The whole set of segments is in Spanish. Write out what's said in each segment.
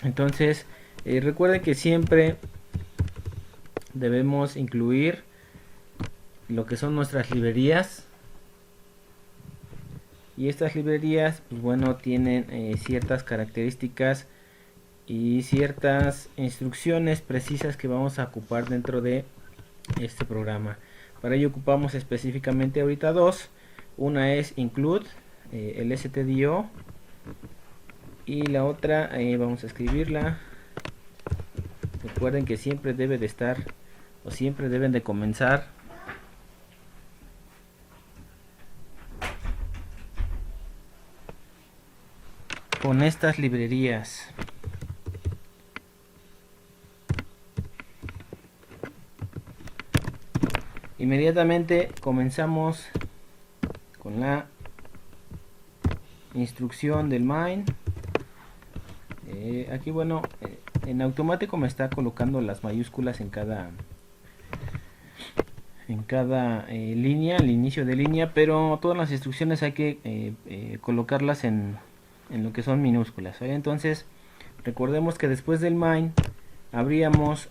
Entonces recuerden que siempre debemos incluir lo que son nuestras librerías, y estas librerías pues bueno tienen ciertas características y ciertas instrucciones precisas que vamos a ocupar dentro de este programa. Para ello ocupamos específicamente ahorita dos. Una es include, el stdio, y la otra vamos a escribirla. Recuerden que siempre debe de estar, o siempre deben de comenzar con estas librerías. Inmediatamente comenzamos con la instrucción del main. Aquí bueno, en automático me está colocando las mayúsculas en cada línea, al inicio de línea, pero todas las instrucciones hay que colocarlas en lo que son minúsculas, ¿vale? Entonces recordemos que después del main abríamos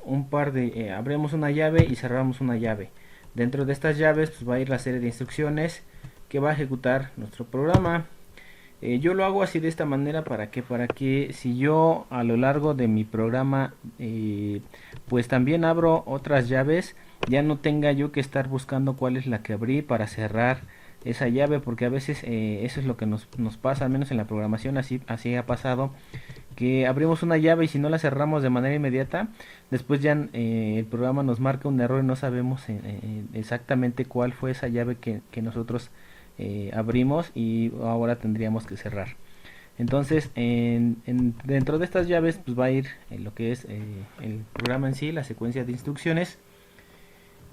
abrimos una llave y cerramos una llave. Dentro de estas llaves pues va a ir la serie de instrucciones que va a ejecutar nuestro programa. Yo lo hago así de esta manera para que si yo a lo largo de mi programa pues también abro otras llaves, ya no tenga yo que estar buscando cuál es la que abrí para cerrar esa llave, porque a veces eso es lo que nos pasa, al menos en la programación así ha pasado, que abrimos una llave y si no la cerramos de manera inmediata, después ya el programa nos marca un error y no sabemos exactamente cuál fue esa llave que nosotros abrimos y ahora tendríamos que cerrar. Entonces dentro de estas llaves pues va a ir lo que es el programa en sí, la secuencia de instrucciones.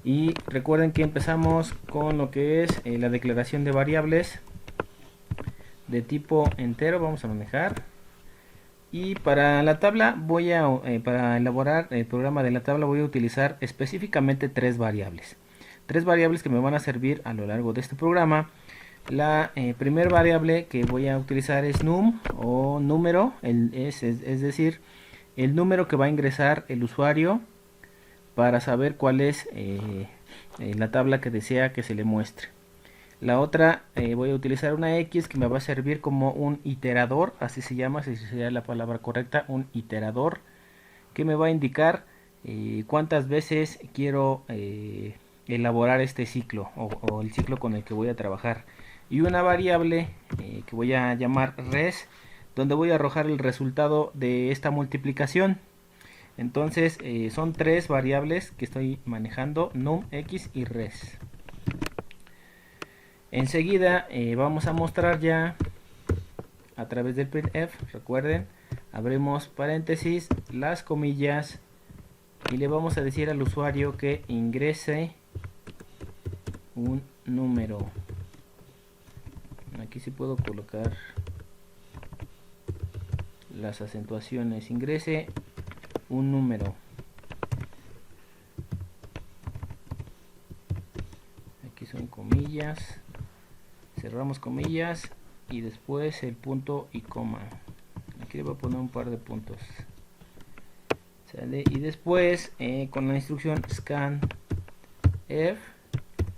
Y recuerden que empezamos con lo que es la declaración de variables de tipo entero, vamos a manejar. Y para la tabla para elaborar el programa de la tabla voy a utilizar específicamente tres variables. Tres variables que me van a servir a lo largo de este programa. La primera variable que voy a utilizar es num, o número, es decir, el número que va a ingresar el usuario para saber cuál es la tabla que desea que se le muestre. La otra voy a utilizar una X que me va a servir como un iterador, así se llama, así sería la palabra correcta, un iterador, que me va a indicar cuántas veces quiero elaborar este ciclo o el ciclo con el que voy a trabajar. Y una variable que voy a llamar res, donde voy a arrojar el resultado de esta multiplicación. Entonces son tres variables que estoy manejando, num, x y res. Enseguida vamos a mostrar ya a través del printf, recuerden, abrimos paréntesis, las comillas, y le vamos a decir al usuario que ingrese un número. Aquí sí puedo colocar las acentuaciones, ingrese un número. Aquí son comillas, cerramos comillas y después el punto y coma. Aquí le voy a poner un par de puntos. ¿Sale? Y después con la instrucción scanf,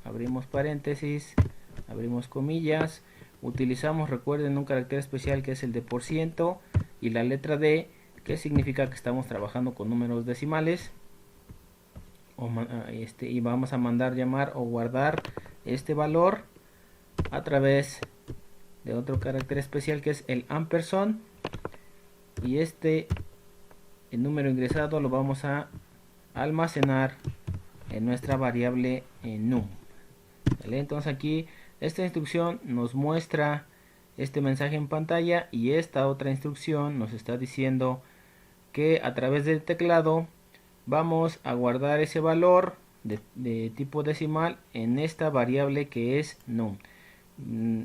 abrimos paréntesis, abrimos comillas, utilizamos, recuerden, un carácter especial que es el de %, y la letra D, que significa que estamos trabajando con números decimales, y vamos a mandar llamar o guardar este valor a través de otro carácter especial que es el ampersand, y el número ingresado lo vamos a almacenar en nuestra variable num. ¿Vale? Entonces aquí esta instrucción nos muestra este mensaje en pantalla, y esta otra instrucción nos está diciendo que a través del teclado vamos a guardar ese valor de tipo decimal en esta variable que es num.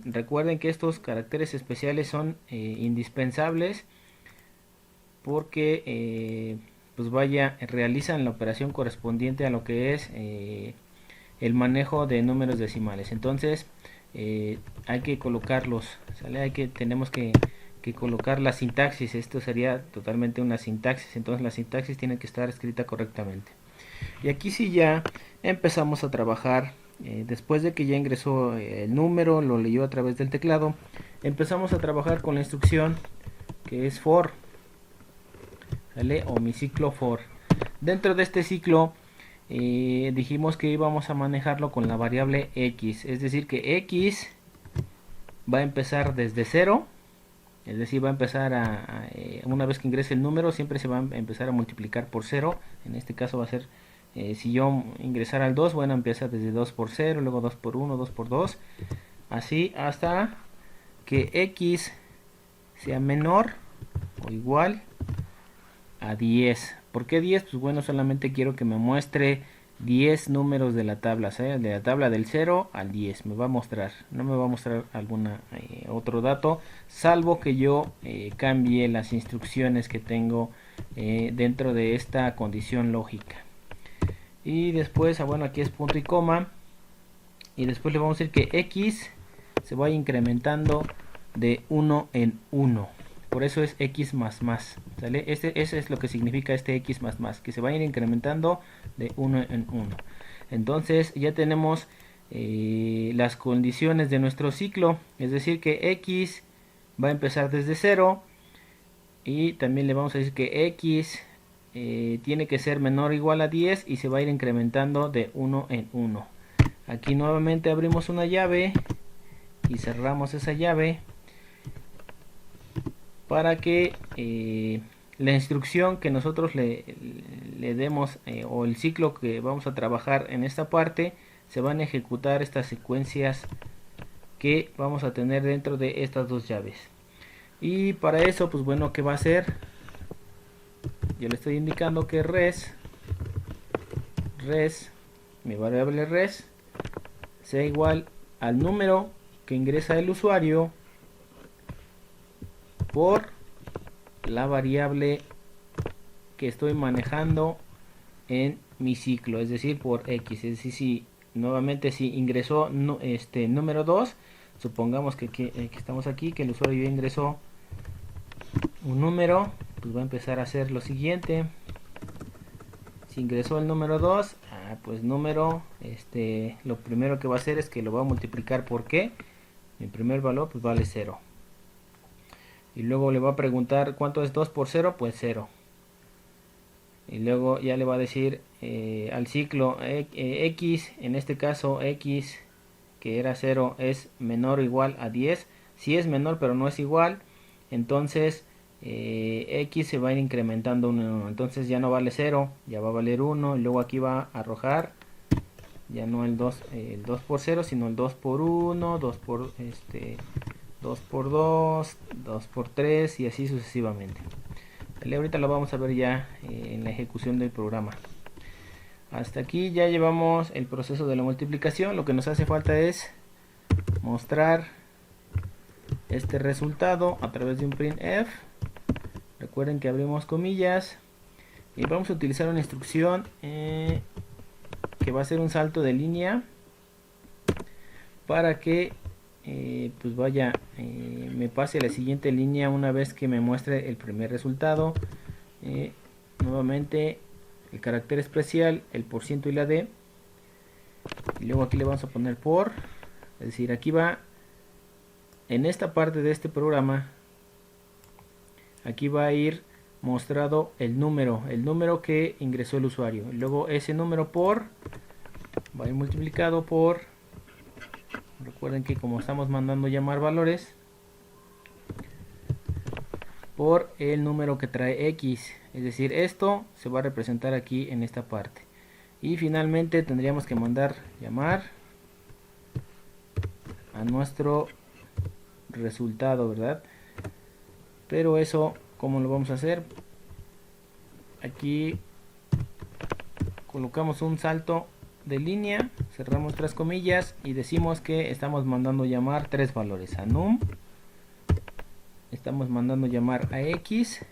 Recuerden que estos caracteres especiales son indispensables porque pues realizan la operación correspondiente a lo que es el manejo de números decimales. Entonces hay que colocarlos, ¿sale? Tenemos que que colocar la sintaxis. Esto sería totalmente una sintaxis, entonces la sintaxis tiene que estar escrita correctamente. Y aquí sí ya empezamos a trabajar. Después de que ya ingresó el número, lo leyó a través del teclado, empezamos a trabajar con la instrucción que es for, ¿vale? O mi ciclo for. Dentro de este ciclo dijimos que íbamos a manejarlo con la variable x, es decir que x va a empezar desde 0, es decir, va a empezar una vez que ingrese el número, siempre se va a empezar a multiplicar por 0. En este caso va a ser, si yo ingresara al 2, bueno, empieza desde 2 por 0, luego 2 por 1, 2 por 2, así hasta que x sea menor o igual a 10. ¿Por qué 10? Pues bueno, solamente quiero que me muestre 10 números de la tabla, ¿sí? De la tabla del 0 al 10 me va a mostrar, no me va a mostrar alguna otro dato, salvo que yo cambie las instrucciones que tengo dentro de esta condición lógica. Y después, bueno, aquí es punto y coma, y después le vamos a decir que x se vaya incrementando de 1 en 1. Por eso es x más más, ¿sale? Ese es lo que significa este x más más, que se va a ir incrementando de 1 en 1. Entonces ya tenemos las condiciones de nuestro ciclo, es decir que x va a empezar desde 0, y también le vamos a decir que x tiene que ser menor o igual a 10 y se va a ir incrementando de 1 en 1. Aquí nuevamente abrimos una llave y cerramos esa llave para que la instrucción que nosotros le demos o el ciclo que vamos a trabajar en esta parte, se van a ejecutar estas secuencias que vamos a tener dentro de estas dos llaves. Y para eso, pues bueno, ¿qué va a hacer? Yo le estoy indicando que res, mi variable res, sea igual al número que ingresa el usuario por la variable que estoy manejando en mi ciclo, es decir, por x. Es decir, si nuevamente si ingresó número 2, supongamos que estamos aquí, que el usuario ya ingresó un número, pues va a empezar a hacer lo siguiente. Si ingresó el número 2, pues número, lo primero que va a hacer es que lo va a multiplicar por qué. Mi primer valor pues vale 0. Y luego le va a preguntar cuánto es 2 por 0, pues 0. Y luego ya le va a decir al ciclo x, en este caso x que era 0 es menor o igual a 10. Si es menor pero no es igual, entonces x se va a ir incrementando 1. Entonces ya no vale 0, ya va a valer 1. Y luego aquí va a arrojar ya no el 2 por 0, sino el 2 por 1, 2 por 2 por 2, 2 por 3 y así sucesivamente. Ahorita lo vamos a ver ya en la ejecución del programa. Hasta aquí ya llevamos el proceso de la multiplicación. Lo que nos hace falta es mostrar este resultado a través de un printf. Recuerden que abrimos comillas y vamos a utilizar una instrucción que va a ser un salto de línea para que pues vaya, me pase a la siguiente línea una vez que me muestre el primer resultado. Nuevamente el carácter especial, el % y la D, y luego aquí le vamos a poner por, es decir, aquí va, en esta parte de este programa, aquí va a ir mostrado el número que ingresó el usuario, y luego ese número por va a ir multiplicado por, recuerden que como estamos mandando llamar valores, por el número que trae x, es decir, esto se va a representar aquí en esta parte. Y finalmente tendríamos que mandar llamar a nuestro resultado, ¿verdad? Pero eso, ¿cómo lo vamos a hacer? Aquí colocamos un salto de línea, cerramos tres comillas y decimos que estamos mandando llamar tres valores: a num, estamos mandando llamar a x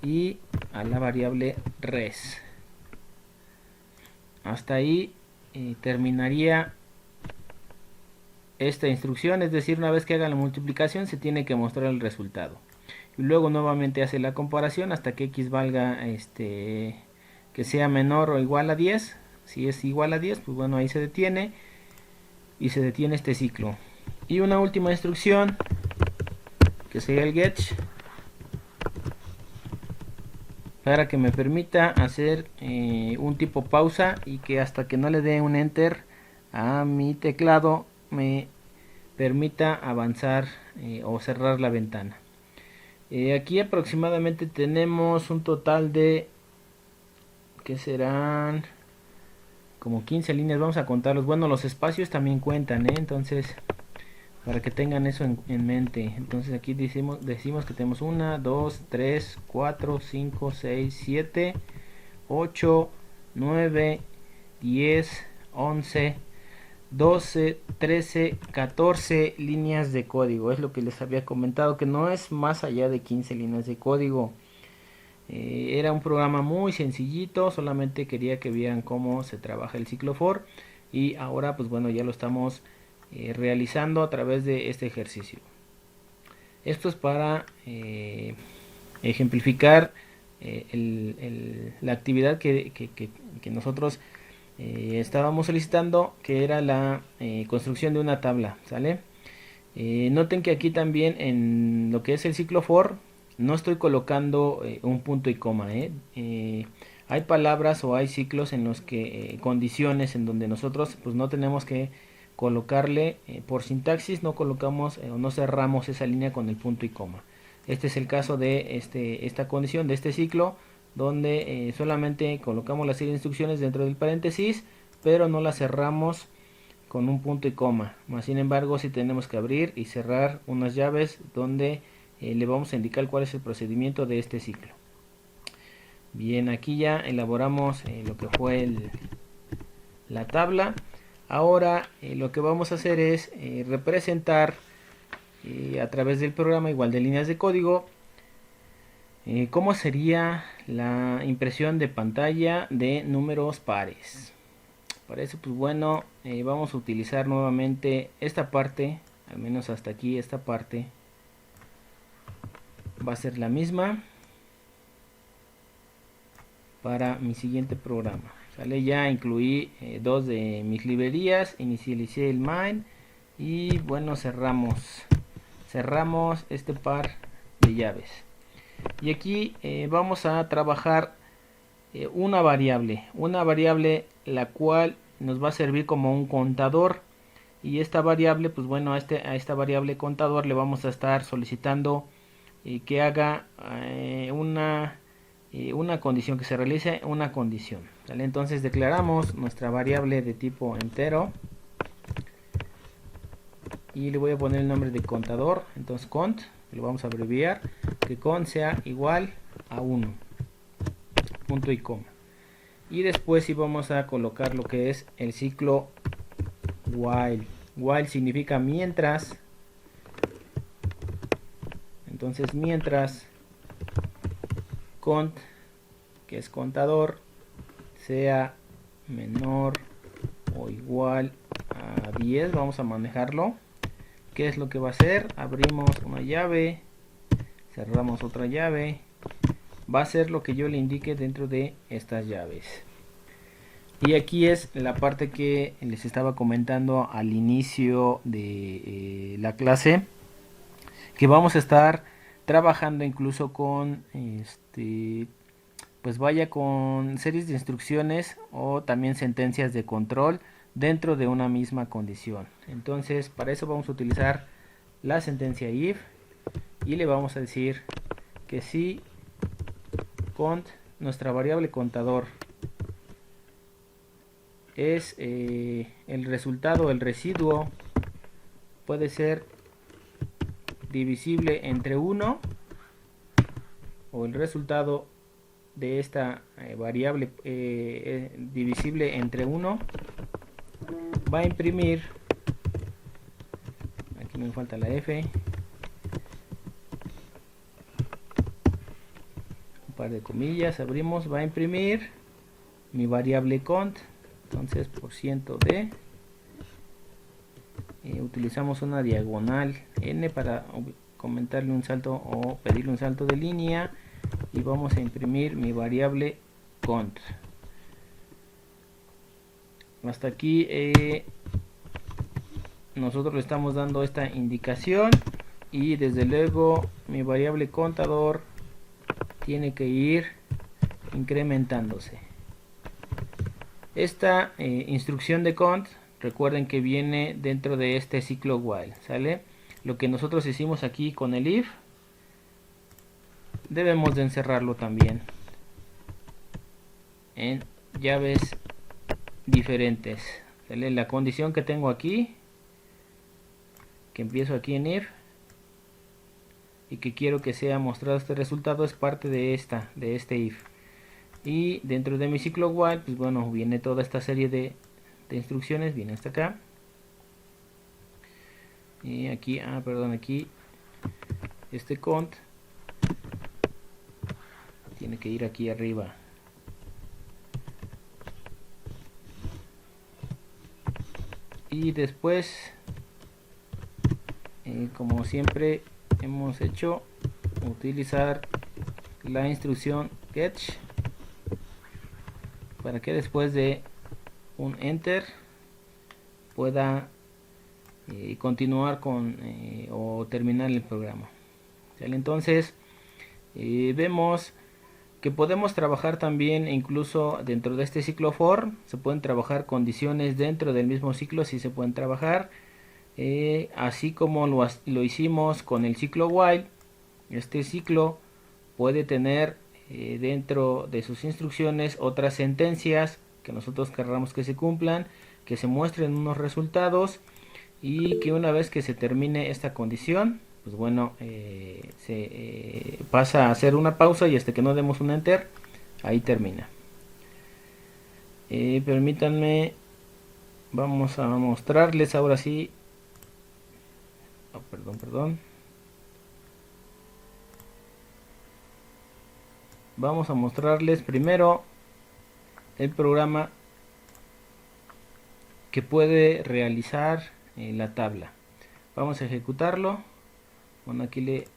y a la variable res. Hasta ahí terminaría esta instrucción, es decir, una vez que haga la multiplicación se tiene que mostrar el resultado. Y luego nuevamente hace la comparación hasta que x valga que sea menor o igual a 10. Si es igual a 10, pues bueno, ahí se detiene y se detiene este ciclo. Y una última instrucción que sería el get, para que me permita hacer un tipo pausa y que hasta que no le dé un enter a mi teclado me permita avanzar o cerrar la ventana. Aquí aproximadamente tenemos un total de, que serán como 15 líneas, vamos a contarlos. Bueno, los espacios también cuentan, entonces para que tengan eso en mente. Entonces aquí decimos que tenemos 1, 2, 3, 4, 5, 6, 7, 8, 9, 10, 11, 12, 13, 14 líneas de código. Es lo que les había comentado, que no es más allá de 15 líneas de código. Era un programa muy sencillito, solamente quería que vieran cómo se trabaja el ciclo for. Y ahora pues bueno, ya lo estamos realizando a través de este ejercicio. Esto es para ejemplificar la actividad que nosotros estábamos solicitando, que era la construcción de una tabla, ¿sale? Noten que aquí también en lo que es el ciclo for no estoy colocando un punto y coma. Hay palabras o hay ciclos en los que condiciones en donde nosotros pues no tenemos que colocarle por sintaxis, no colocamos o no cerramos esa línea con el punto y coma. Este es el caso de esta condición de este ciclo, donde solamente colocamos la serie de instrucciones dentro del paréntesis, pero no la cerramos con un punto y coma. Más sin embargo, si tenemos que abrir y cerrar unas llaves donde le vamos a indicar cuál es el procedimiento de este ciclo. Bien, aquí ya elaboramos lo que fue la tabla. Ahora lo que vamos a hacer es representar a través del programa, igual de líneas de código, cómo sería la impresión de pantalla de números pares. Para eso pues bueno, vamos a utilizar nuevamente esta parte, al menos hasta aquí esta parte va a ser la misma para mi siguiente programa. ¿Sale? Ya incluí dos de mis librerías, inicialicé el main y bueno, cerramos este par de llaves. Y aquí vamos a trabajar una variable la cual nos va a servir como un contador. Y esta variable, pues bueno, a esta variable contador le vamos a estar solicitando que haga una condición, que se realice una condición, ¿vale? Entonces declaramos nuestra variable de tipo entero y le voy a poner el nombre de contador. Entonces cont, lo vamos a abreviar, que cont sea igual a 1, punto y coma. Y después sí vamos a colocar lo que es el ciclo while. While significa mientras. Entonces mientras cont, que es contador, sea menor o igual a 10, vamos a manejarlo. ¿Qué es lo que va a hacer? Abrimos una llave, cerramos otra llave, va a ser lo que yo le indique dentro de estas llaves. Y aquí es la parte que les estaba comentando al inicio de la clase, que vamos a estar trabajando incluso con pues vaya, con series de instrucciones o también sentencias de control dentro de una misma condición. Entonces para eso vamos a utilizar la sentencia if y le vamos a decir que si cont, nuestra variable contador, es el resultado, el residuo puede ser divisible entre 1, o el resultado de esta variable divisible entre 1, va a imprimir, aquí me falta la F, un par de comillas, abrimos, va a imprimir mi variable cont. Entonces %d utilizamos una diagonal n para comentarle un salto o pedirle un salto de línea, y vamos a imprimir mi variable cont. Hasta aquí nosotros le estamos dando esta indicación, y desde luego mi variable contador tiene que ir incrementándose. Esta instrucción de cont, recuerden que viene dentro de este ciclo while, ¿sale? Lo que nosotros hicimos aquí con el if, debemos de encerrarlo también en llaves diferentes, ¿sale? La condición que tengo aquí, que empiezo aquí en if, y que quiero que sea mostrado este resultado, es parte de este if. Y dentro de mi ciclo while, pues bueno, viene toda esta serie de instrucciones, viene hasta acá. Y aquí, aquí este cont tiene que ir aquí arriba. Y después, como siempre hemos hecho, utilizar la instrucción catch para que después de un enter pueda continuar con o terminar el programa. ¿Sale? Entonces vemos que podemos trabajar también, incluso dentro de este ciclo for, se pueden trabajar condiciones dentro del mismo ciclo, si se pueden trabajar, así como lo hicimos con el ciclo while. Este ciclo puede tener dentro de sus instrucciones otras sentencias que nosotros querramos que se cumplan, que se muestren unos resultados, y que una vez que se termine esta condición, pues bueno, se pasa a hacer una pausa, y hasta que no demos un enter, ahí termina. Permítanme, vamos a mostrarles ahora sí. Perdón. Vamos a mostrarles primero el programa que puede realizar la tabla. Vamos a ejecutarlo. Bueno, aquí le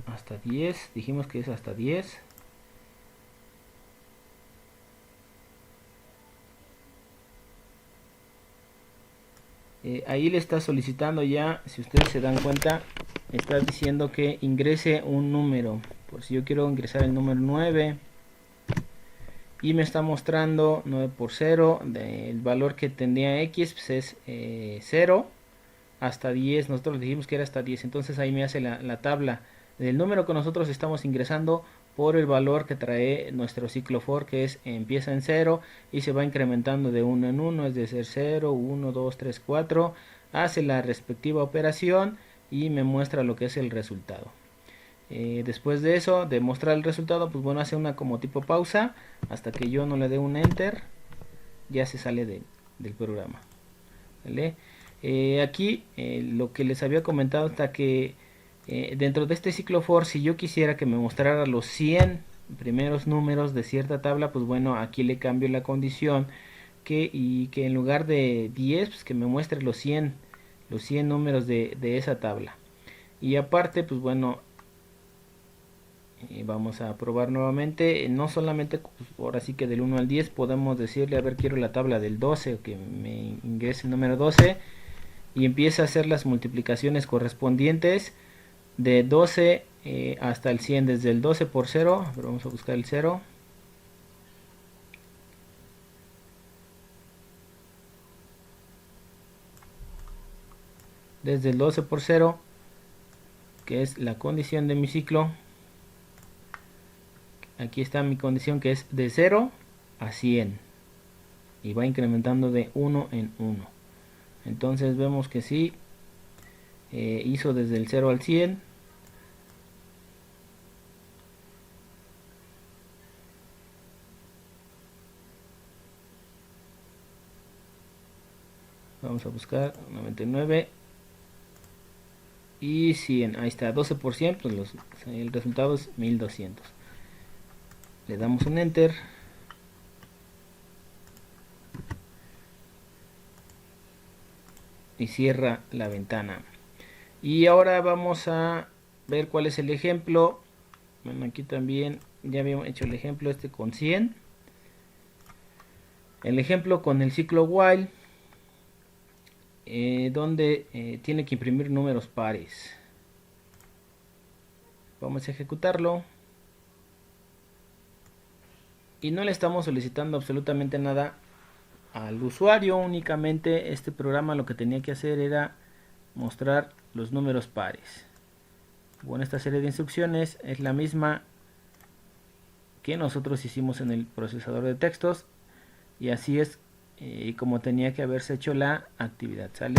hasta 10, dijimos que es hasta 10. Ahí le está solicitando ya, si ustedes se dan cuenta, está diciendo que ingrese un número. Por si yo quiero ingresar el número 9, y me está mostrando 9 por 0, el valor que tendría x pues es 0 hasta 10. Nosotros dijimos que era hasta 10, entonces ahí me hace la tabla del número que nosotros estamos ingresando por el valor que trae nuestro ciclo for, que es empieza en 0 y se va incrementando de 1 en 1, es decir 0, 1, 2, 3, 4, hace la respectiva operación y me muestra lo que es el resultado. Después de eso, de mostrar el resultado, pues bueno, hace una como tipo pausa hasta que yo no le dé un enter, ya se sale del programa, ¿vale? Aquí lo que les había comentado, hasta que dentro de este ciclo for, si yo quisiera que me mostrara los 100 primeros números de cierta tabla, pues bueno, aquí le cambio la condición, y que en lugar de 10, pues que me muestre los 100 números de esa tabla. Y aparte, pues bueno, vamos a probar nuevamente, no solamente, pues ahora sí que del 1 al 10 podemos decirle, a ver, quiero la tabla del 12, o que me ingrese el número 12, y empieza a hacer las multiplicaciones correspondientes de 12 hasta el 100, desde el 12 por 0, pero vamos a buscar el 0, desde el 12 por 0, que es la condición de mi ciclo. Aquí está mi condición, que es de 0 a 100, y va incrementando de 1 en 1. Entonces vemos que sí, hizo desde el 0 al 100. Vamos a buscar 99 y 100. Ahí está, 12%, pues el resultado es 1200. Le damos un enter. y cierra la ventana. Y ahora vamos a ver cuál es el ejemplo. Bueno, aquí también ya habíamos hecho el ejemplo este con 100. El ejemplo con el ciclo while, donde tiene que imprimir números pares. Vamos a ejecutarlo. Y no le estamos solicitando absolutamente nada al usuario, únicamente este programa lo que tenía que hacer era mostrar los números pares. Bueno, esta serie de instrucciones es la misma que nosotros hicimos en el procesador de textos, y así es como tenía que haberse hecho la actividad. ¿Sale?